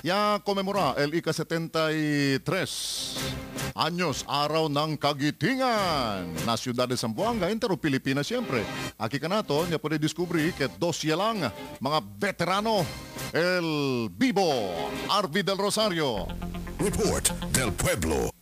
Ya komemora el ika-73 anyos araw ng kagitingan na siyudad de Zamboanga, entero Pilipinas siyempre. Aki ka nato, niya pwede diskubri ket dosya lang mga veterano El Bibo, Arvi del Rosario. Report del Pueblo.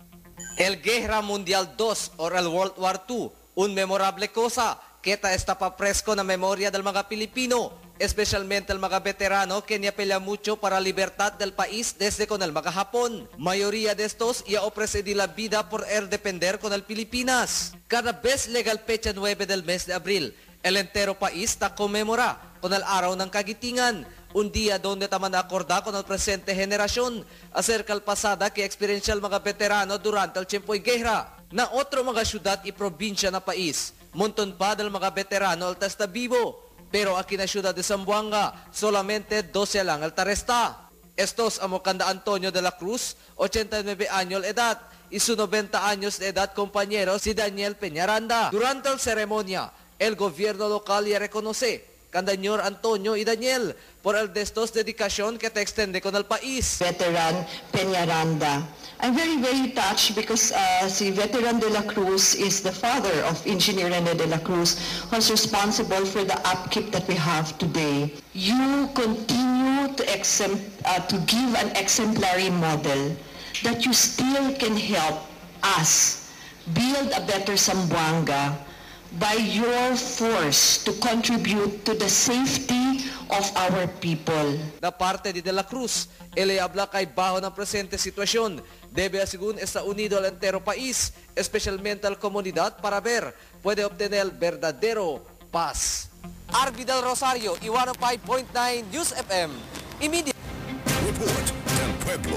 El Guerra Mundial II or el World War II, un memorable cosa que está pa presko na memoria del mga Pilipino, especialmente el mga veterano que ni apela mucho para libertad del país desde con el mga Japón. Mayoría de estos ya ofrece la vida por el depender con el Pilipinas. Cada vez legal fecha 9 del mes de abril, el entero país está conmemora con el araw ng kagitingan, un día donde taman acorda con el presente generación acerca del pasada que experiencia el mga veterano durante el tiempo de guerra. Na otro mga syudad y probinsya na país, monton pa del mga veterano al testa vivo. Pero aquí na ciudad de Zamboanga, solamente 12 lang al taresta. Estos amo Canda Antonio de la Cruz, 89 años de edad, y su 90 años de edad compañero si Daniel Peñaranda. Durante la ceremonia, el gobierno local ya reconoce Candañor Antonio y Daniel por el de estos dedicación que te extende con el país. Veteran Peñaranda. I'm very touched because si Veteran de la Cruz is the father of Engineer Rene de la Cruz, who's responsible for the upkeep that we have today. You continue to give an exemplary model that you still can help us build a better Zamboanga by your force to contribute to the safety of our people. Da parte de la Cruz, él habla kay bajo ng presente sitwasyon. Debe asegurar está unido al entero país, especialmente al comunidad, para ver puede obtener verdadero paz. Arvi del Rosario, 105.9 News FM. Immediate. Report del Pueblo.